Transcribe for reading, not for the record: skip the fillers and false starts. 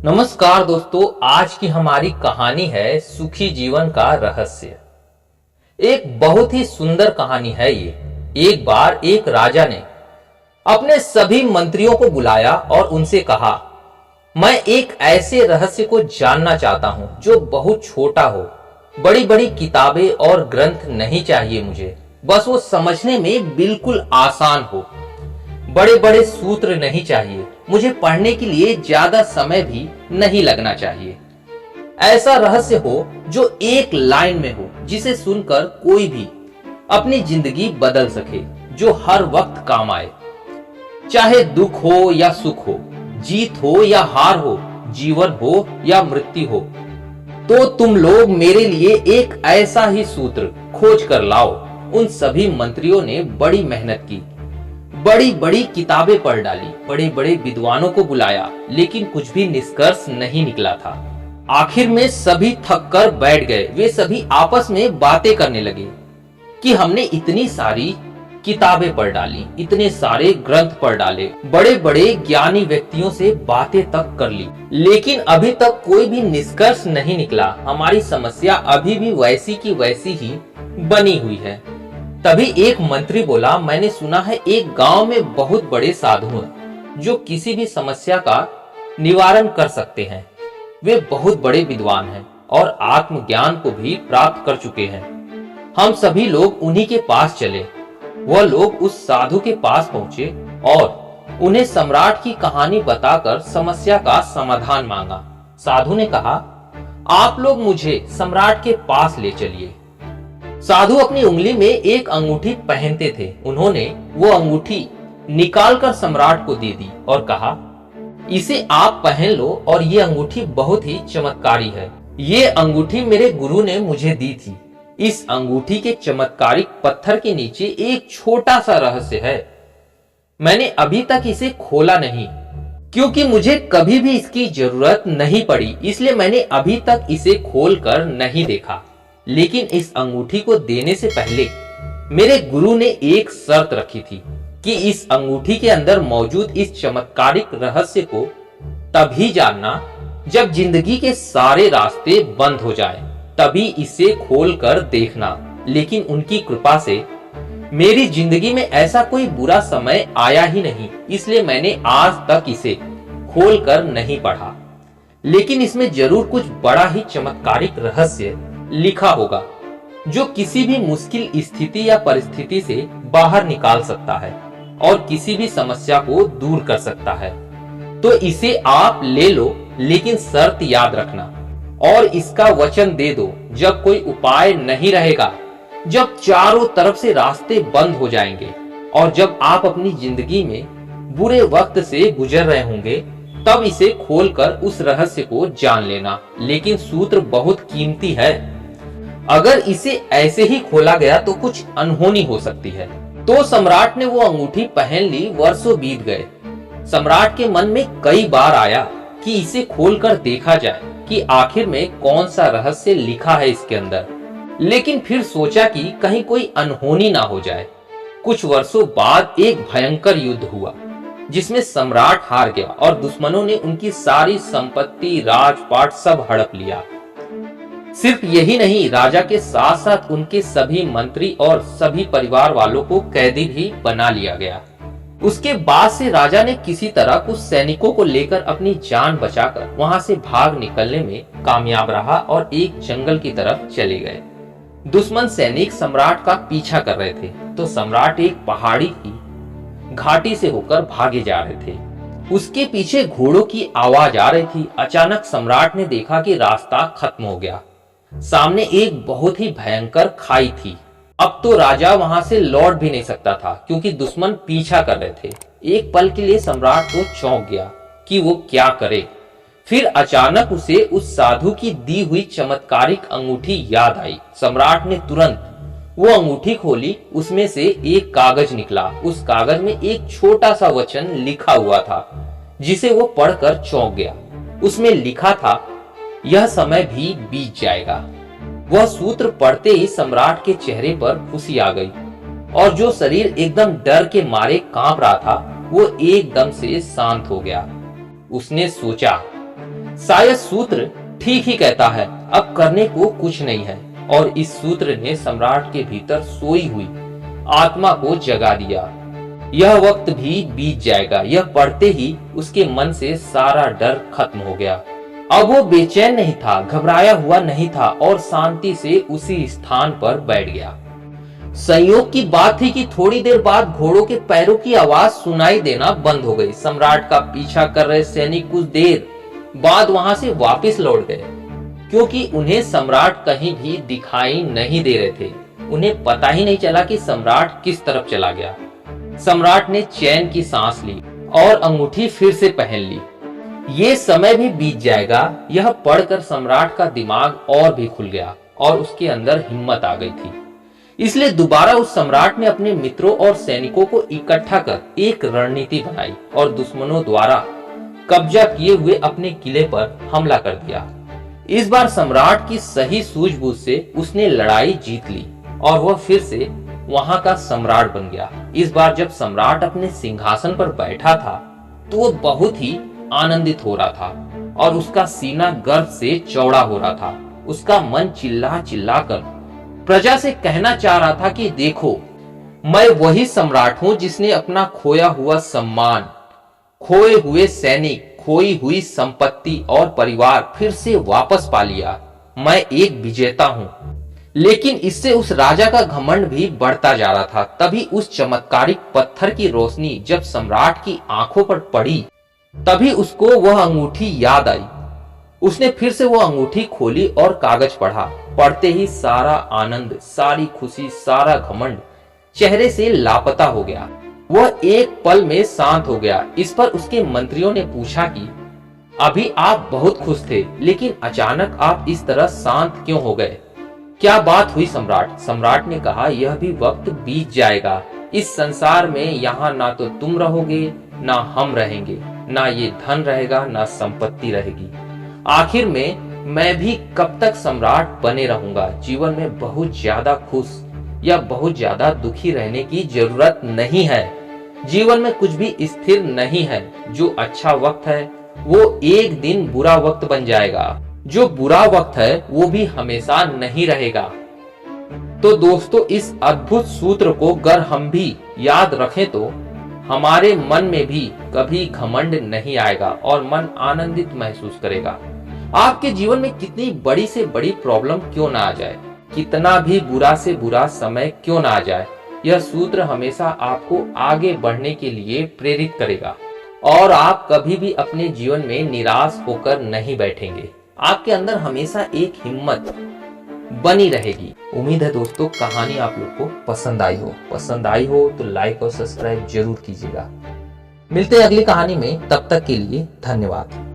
नमस्कार दोस्तों, आज की हमारी कहानी है सुखी जीवन का रहस्य। एक बहुत ही सुंदर कहानी है ये। एक बार एक राजा ने अपने सभी मंत्रियों को बुलाया और उनसे कहा, मैं एक ऐसे रहस्य को जानना चाहता हूं जो बहुत छोटा हो। बड़ी बड़ी किताबें और ग्रंथ नहीं चाहिए मुझे, बस वो समझने में बिल्कुल आसान हो। बड़े बड़े सूत्र नहीं चाहिए, मुझे पढ़ने के लिए ज्यादा समय भी नहीं लगना चाहिए। ऐसा रहस्य हो जो एक लाइन में हो, जिसे सुनकर कोई भी अपनी जिंदगी बदल सके, जो हर वक्त काम आए। चाहे दुख हो या सुख हो, जीत हो या हार हो, जीवन हो या मृत्यु हो, तो तुम लोग मेरे लिए एक ऐसा ही सूत्र खोज कर लाओ। उन सभी मंत्रियों ने बड़ी मेहनत की, बड़ी बड़ी किताबें पढ़ डाली, बड़े बड़े विद्वानों को बुलाया, लेकिन कुछ भी निष्कर्ष नहीं निकला था। आखिर में सभी थक कर बैठ गए। वे सभी आपस में बातें करने लगे कि हमने इतनी सारी किताबें पढ़ डाली, इतने सारे ग्रंथ पढ़ डाले, बड़े बड़े ज्ञानी व्यक्तियों से बातें तक कर ली, लेकिन अभी तक कोई भी निष्कर्ष नहीं निकला। हमारी समस्या अभी भी वैसी की वैसी ही बनी हुई है। तभी एक मंत्री बोला, मैंने सुना है एक गांव में बहुत बड़े साधु हैं जो किसी भी समस्या का निवारण कर सकते हैं। वे बहुत बड़े विद्वान हैं और आत्मज्ञान को भी प्राप्त कर चुके हैं। हम सभी लोग उन्हीं के पास चले। वह लोग उस साधु के पास पहुंचे और उन्हें सम्राट की कहानी बताकर समस्या का समाधान मांगा। साधु ने कहा, आप लोग मुझे सम्राट के पास ले चलिए। साधु अपनी उंगली में एक अंगूठी पहनते थे। उन्होंने वो अंगूठी निकालकर सम्राट को दे दी और कहा, इसे आप पहन लो और ये अंगूठी बहुत ही चमत्कारी है। ये अंगूठी मेरे गुरु ने मुझे दी थी। इस अंगूठी के चमत्कारिक पत्थर के नीचे एक छोटा सा रहस्य है। मैंने अभी तक इसे खोला नहीं, क्योंकि मुझे कभी भी इसकी जरूरत नहीं पड़ी, इसलिए मैंने अभी तक इसे खोल कर नहीं देखा। लेकिन इस अंगूठी को देने से पहले मेरे गुरु ने एक शर्त रखी थी कि इस अंगूठी के अंदर मौजूद इस चमत्कारिक रहस्य को तभी जानना जब जिंदगी के सारे रास्ते बंद हो जाएं, तभी इसे खोल कर देखना। लेकिन उनकी कृपा से मेरी जिंदगी में ऐसा कोई बुरा समय आया ही नहीं, इसलिए मैंने आज तक इसे खोल कर नहीं पढ़ा। लेकिन इसमें जरूर कुछ बड़ा ही चमत्कारिक रहस्य लिखा होगा जो किसी भी मुश्किल स्थिति या परिस्थिति से बाहर निकाल सकता है और किसी भी समस्या को दूर कर सकता है। तो इसे आप ले लो, लेकिन शर्त याद रखना और इसका वचन दे दो, जब कोई उपाय नहीं रहेगा, जब चारों तरफ से रास्ते बंद हो जाएंगे और जब आप अपनी जिंदगी में बुरे वक्त से गुजर रहे होंगे, तब इसे खोलकर उस रहस्य को जान लेना। लेकिन सूत्र बहुत कीमती है। अगर इसे ऐसे ही खोला गया तो कुछ अनहोनी हो सकती है। तो सम्राट ने वो अंगूठी पहन ली। वर्षों बीत गए। सम्राट के मन में कई बार आया कि इसे खोलकर देखा जाए कि आखिर में कौन सा रहस्य लिखा है इसके अंदर। लेकिन फिर सोचा कि कहीं कोई अनहोनी ना हो जाए। कुछ वर्षों बाद एक भयंकर युद्ध हुआ जिसमें सम्राट हार गया और दुश्मनों ने उनकी सारी संपत्ति, राजपाट सब हड़प लिया। सिर्फ यही नहीं, राजा के साथ साथ उनके सभी मंत्री और सभी परिवार वालों को कैदी भी बना लिया गया। उसके बाद से राजा ने किसी तरह कुछ सैनिकों को लेकर अपनी जान बचाकर वहां से भाग निकलने में कामयाब रहा और एक जंगल की तरफ चले गए। दुश्मन सैनिक सम्राट का पीछा कर रहे थे, तो सम्राट एक पहाड़ी की घाटी से होकर भागे जा रहे थे। उसके पीछे घोड़ों की आवाज आ रही थी। अचानक सम्राट ने देखा कि रास्ता खत्म हो गया। सामने एक बहुत ही भयंकर खाई थी। अब तो राजा वहां से लौट भी नहीं सकता था, क्योंकि दुश्मन पीछा कर रहे थे। एक पल के लिए सम्राट को चौंक गया कि वो क्या करे। फिर अचानक उसे उस साधु की दी हुई चमत्कारिक अंगूठी याद आई। सम्राट ने तुरंत वो अंगूठी खोली। उसमें से एक कागज निकला। उस कागज में एक छोटा सा वचन लिखा हुआ था, जिसे वो पढ़कर चौंक गया। उसमें लिखा था, यह समय भी बीत जाएगा। वह सूत्र पढ़ते ही सम्राट के चेहरे पर खुशी आ गई और जो शरीर एकदम डर के मारे कांप रहा था, वो एकदम से शांत हो गया। उसने सोचा, शायद सूत्र ठीक ही कहता है, अब करने को कुछ नहीं है। और इस सूत्र ने सम्राट के भीतर सोई हुई आत्मा को जगा दिया। यह वक्त भी बीत जाएगा, यह पढ़ते ही उसके मन से सारा डर खत्म हो गया। अब वो बेचैन नहीं था, घबराया हुआ नहीं था और शांति से उसी स्थान पर बैठ गया। संयोग की बात थी कि थोड़ी देर बाद घोड़ों के पैरों की आवाज सुनाई देना बंद हो गई। सम्राट का पीछा कर रहे सैनिक कुछ देर बाद वहां से वापस लौट गए, क्योंकि उन्हें सम्राट कहीं भी दिखाई नहीं दे रहे थे। उन्हें पता ही नहीं चला कि सम्राट किस तरफ चला गया। सम्राट ने चैन की सांस ली और अंगूठी फिर से पहन ली। ये समय भी बीत जाएगा, यह पढ़कर सम्राट का दिमाग और भी खुल गया और उसके अंदर हिम्मत आ गई थी। इसलिए दोबारा उस सम्राट ने अपने मित्रों और सैनिकों को इकट्ठा कर एक रणनीति बनाई और दुश्मनों द्वारा कब्जा किए हुए अपने किले पर हमला कर दिया। इस बार सम्राट की सही सूझबूझ से उसने लड़ाई जीत ली और वह फिर से वहां का सम्राट बन गया। इस बार जब सम्राट अपने सिंहासन पर बैठा था तो वह बहुत ही आनंदित हो रहा था और उसका सीना गर्व से चौड़ा हो रहा था। उसका मन चिल्ला चिल्ला कर प्रजा से कहना चाह रहा था कि देखो, मैं वही सम्राट हूं जिसने अपना खोया हुआ सम्मान, खोए हुए सैनिक, खोई हुई संपत्ति और परिवार फिर से वापस पा लिया। मैं एक विजेता हूं। लेकिन इससे उस राजा का घमंड भी बढ़ता जा रहा था। तभी उस चमत्कारिक पत्थर की रोशनी जब सम्राट की आंखों पर पड़ी, तभी उसको वह अंगूठी याद आई। उसने फिर से वो अंगूठी खोली और कागज पढ़ा। पढ़ते ही सारा आनंद, सारी खुशी, सारा घमंड चेहरे से लापता हो गया। वह एक पल में शांत हो गया। इस पर उसके मंत्रियों ने पूछा कि अभी आप बहुत खुश थे, लेकिन अचानक आप इस तरह शांत क्यों हो गए? क्या बात हुई सम्राट? सम्राट ने कहा, यह भी वक्त बीत जाएगा। इस संसार में यहाँ ना तो तुम रहोगे, ना हम रहेंगे, ना ये धन रहेगा, ना संपत्ति रहेगी। आखिर में मैं भी कब तक सम्राट बने रहूंगा। जीवन में बहुत ज्यादा खुश या बहुत ज्यादा दुखी रहने की जरूरत नहीं है। जीवन में कुछ भी स्थिर नहीं है। जो अच्छा वक्त है वो एक दिन बुरा वक्त बन जाएगा, जो बुरा वक्त है वो भी हमेशा नहीं रहेगा। तो दोस्तों, इस अद्भुत सूत्र को अगर हम भी याद रखें तो हमारे मन में भी कभी घमंड नहीं आएगा और मन आनंदित महसूस करेगा। आपके जीवन में कितनी बड़ी से बड़ी प्रॉब्लम क्यों ना आ जाए, कितना भी बुरा से बुरा समय क्यों ना आ जाए, यह सूत्र हमेशा आपको आगे बढ़ने के लिए प्रेरित करेगा और आप कभी भी अपने जीवन में निराश होकर नहीं बैठेंगे। आपके अंदर हमेशा एक हिम्मत बनी रहेगी। उम्मीद है दोस्तों कहानी आप लोग को पसंद आई हो। पसंद आई हो तो लाइक और सब्सक्राइब जरूर कीजिएगा। मिलते हैं अगली कहानी में, तब तक के लिए धन्यवाद।